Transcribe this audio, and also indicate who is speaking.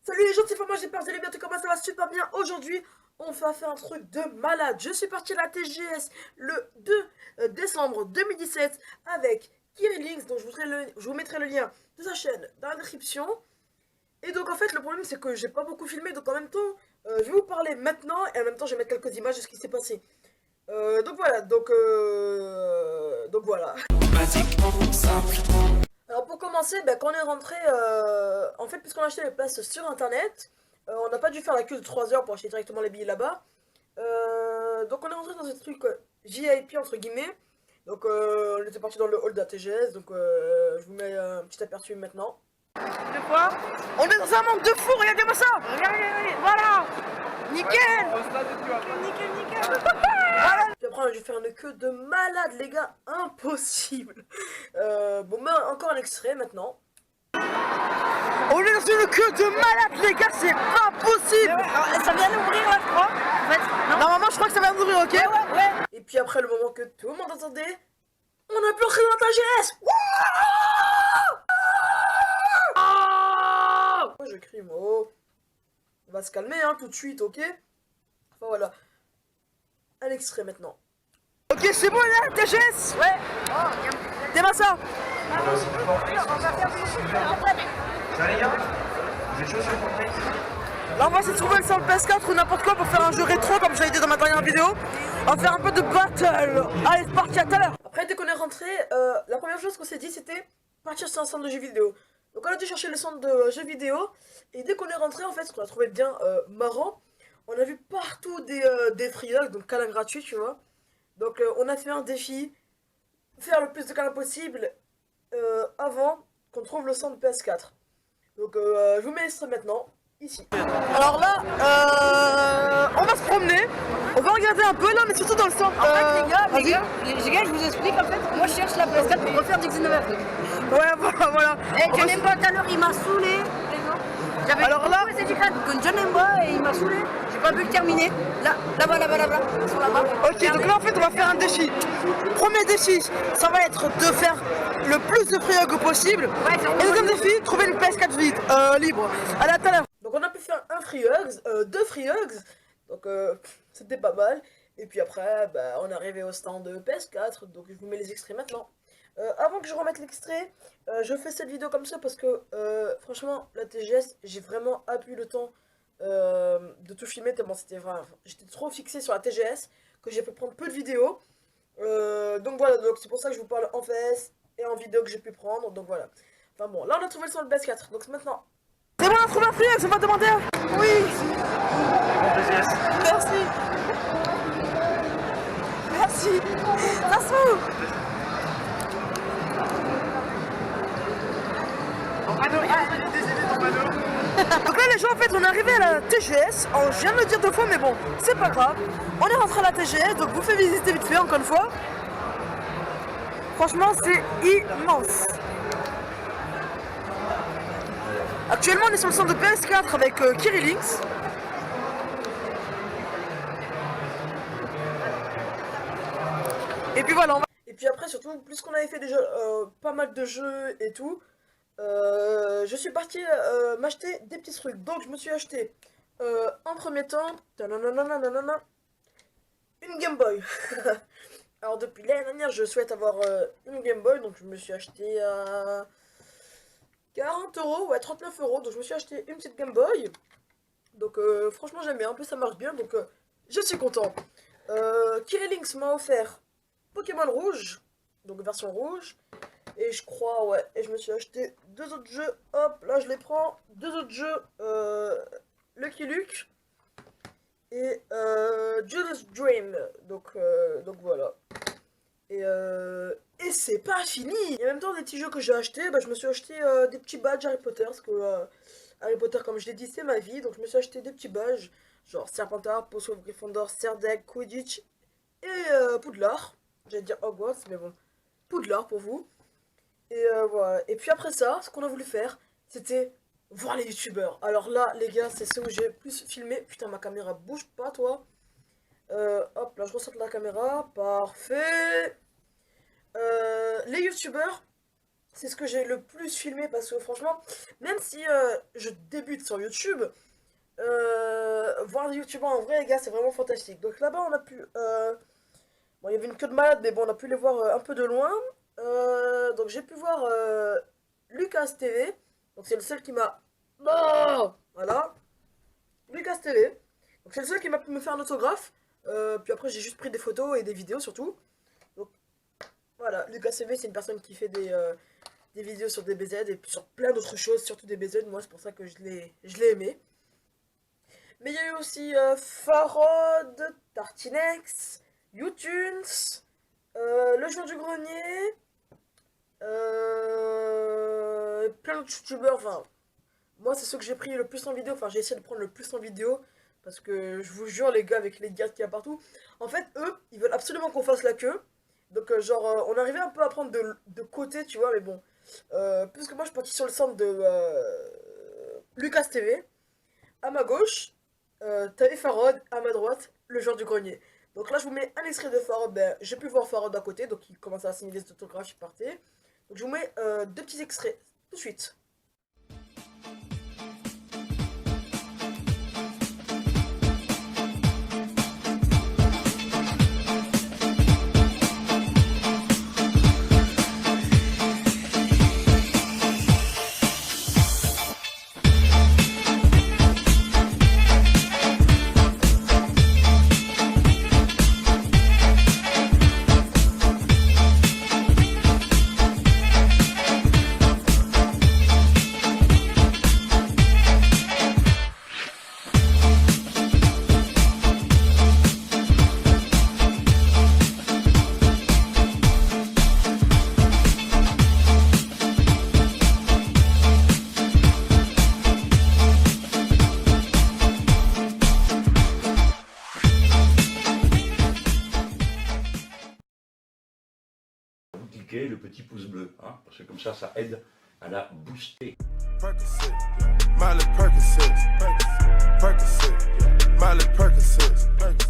Speaker 1: Salut les gens, c'est moi, j'espère que vous allez bien, comment ça va super bien. Aujourd'hui, on va faire un truc de malade. Je suis parti à la TGS le 2 décembre 2017 avec Kirilinks, donc je vous mettrai le lien de sa chaîne dans la description. Et donc en fait, le problème c'est que j'ai pas beaucoup filmé, donc en même temps, je vais vous parler maintenant et en même temps je vais mettre quelques images de ce qui s'est passé. Donc voilà. Alors pour commencer, quand on est rentré, en fait puisqu'on a acheté les places sur internet, on n'a pas dû faire la queue de 3 heures pour acheter directement les billets là-bas. Donc on est rentré dans ce truc VIP entre guillemets. Donc on était parti dans le hall de la TGS, donc je vous mets un petit aperçu maintenant.
Speaker 2: De quoi?
Speaker 1: On est dans un monde de fou, regardez-moi ça.
Speaker 2: Regardez, voilà. Nickel. Nickel.
Speaker 1: Voilà. Puis après je vais faire une queue de malade les gars, impossible. Encore un extrait maintenant. On est dans une queue de malade les gars, c'est pas possible.
Speaker 2: Alors, ça vient d'ouvrir là, je crois. En fait, non.
Speaker 1: Normalement je crois que ça va ouvrir, ok.
Speaker 2: Ouais.
Speaker 1: Et puis après le moment que tout le monde attendait, on a pu entrer dans la TGS. Moi je crie, oh. On va se calmer hein, tout de suite, ok. Enfin voilà. Un extrait maintenant. Ok, c'est bon là, TGS.
Speaker 2: Ouais.
Speaker 1: Démarre ça.
Speaker 3: Ça les gars, vous êtes chaud sur le portrait?
Speaker 1: Là on va essayer de trouver le centre PS4 ou n'importe quoi pour faire un jeu rétro comme j'avais dit dans ma dernière vidéo. On va faire un peu de battle. Allez c'est parti, à tout à l'heure. Après dès qu'on est rentré, la première chose qu'on s'est dit c'était partir sur un centre de jeux vidéo. Donc on a dû chercher le centre de jeux vidéo. Et dès qu'on est rentré en fait ce qu'on a trouvé bien marrant, on a vu partout des freelogs, donc câlins gratuits tu vois. Donc on a fait un défi, faire le plus de câlins possible avant qu'on trouve le centre PS4. Donc je vous mets l'extrait maintenant, ici. Alors là, on va se promener, on va regarder un peu là, mais surtout dans le centre.
Speaker 2: En fait, les gars, je vous explique. En fait, moi je cherche la PS4 pour refaire du Xenoverse.
Speaker 1: Ouais, voilà.
Speaker 2: Et John Emba tout à l'heure, il m'a saoulé. J'avais
Speaker 1: Alors là-
Speaker 2: c'est du crâne de John Emba et il m'a saoulé. J'ai pas pu le terminer. Là-bas, sur la barre.
Speaker 1: Ok, donc là en fait on va faire un défi. Premier défi, ça va être de faire le plus de free possible.
Speaker 2: Ouais, c'est
Speaker 1: Et deuxième défi, trouver une PS4 vide, libre. Allez, à tout à l'heure. Donc on a pu faire un free hugs, deux free hugs. Donc c'était pas mal. Et puis après, on est arrivé au stand de PS4. Donc je vous mets les extraits maintenant. Avant que je remette l'extrait, je fais cette vidéo comme ça parce que franchement, la TGS, j'ai vraiment appuyé le temps de tout filmer tellement c'était vrai. J'étais trop fixé sur la TGS que j'ai pu prendre peu de vidéos. Donc voilà, donc c'est pour ça que je vous parle en VS et en vidéo que j'ai pu prendre. Donc voilà. Enfin bon, là on a trouvé le son de PS4. Donc c'est maintenant. C'est bon, on a trouvé un free hug, ça va demander un. Oui. Merci. Merci. Ça se fout. Donc là les gens en fait on est arrivé à la TGS, alors, je viens de le dire deux fois mais bon c'est pas grave. On est rentré à la TGS donc vous faites visiter vite fait encore une fois. Franchement c'est immense. Actuellement on est sur le centre de PS4 avec Kirilinks. Et puis voilà Et puis après surtout plus qu'on avait fait déjà pas mal de jeux et tout. Je suis parti m'acheter des petits trucs. Donc je me suis acheté en premier temps une Game Boy. Alors depuis l'année dernière je souhaite avoir une Game Boy. Donc je me suis acheté à 40 €, ouais 39 €. Donc je me suis acheté une petite Game Boy. Donc franchement j'aime bien, en plus ça marche bien. Donc je suis content. Kirilinks m'a offert Pokémon Rouge. Donc version rouge. Et je crois, ouais, et je me suis acheté deux autres jeux, hop, là je les prends, deux autres jeux, Lucky Luke et Judas Dream, donc voilà. Et c'est pas fini. Et en même temps des petits jeux que j'ai achetés, je me suis acheté des petits badges Harry Potter, parce que Harry Potter comme je l'ai dit c'est ma vie, donc je me suis acheté des petits badges, genre Serpentard, Potion of Gryffondor, Serdeg, Quidditch et Poudlard. J'allais dire Hogwarts, mais bon, Poudlard pour vous. Et voilà. Et puis après ça, ce qu'on a voulu faire, c'était voir les youtubeurs. Alors là, les gars, c'est ce où j'ai plus filmé. Putain, ma caméra bouge pas, toi. Hop, là, je ressors la caméra. Parfait. Les youtubeurs, c'est ce que j'ai le plus filmé parce que franchement, même si je débute sur YouTube, voir des youtubeurs en vrai, les gars, c'est vraiment fantastique. Donc là-bas, on a pu... bon, il y avait une queue de malade, mais bon, on a pu les voir un peu de loin. Donc j'ai pu voir Lucas TV. Donc c'est le seul qui m'a... Oh voilà. Lucas TV. Donc c'est le seul qui m'a pu me faire un autographe. Puis après, j'ai juste pris des photos et des vidéos surtout. Donc voilà, Lucas TV, c'est une personne qui fait des vidéos sur des BZ et sur plein d'autres choses, surtout des BZ. Moi, c'est pour ça que je l'ai aimé. Mais il y a eu aussi Farod, Tartinex, YouTunes, Le Jour du Grenier, plein d'autres youtubeurs. Enfin, moi, c'est ceux que j'ai pris le plus en vidéo. Enfin, j'ai essayé de prendre le plus en vidéo. Parce que je vous jure, les gars, avec les gars qu'il y a partout, en fait, eux, ils veulent absolument qu'on fasse la queue. Donc, genre, on arrivait un peu à prendre de côté, tu vois, mais bon. Puisque moi, je suis parti sur le centre de Lucas TV. À ma gauche, t'avais Farod, à ma droite, le genre du grenier. Donc là, je vous mets un extrait de Farod. Ben, j'ai pu voir Farod à côté, donc il commençait à signer des autographes, il partait. Donc, je vous mets deux petits extraits tout de suite.
Speaker 4: Le petit pouce bleu, hein, parce que comme ça aide à la booster.
Speaker 5: Percocet, Miley Percocet, Percocet, Miley Percocet.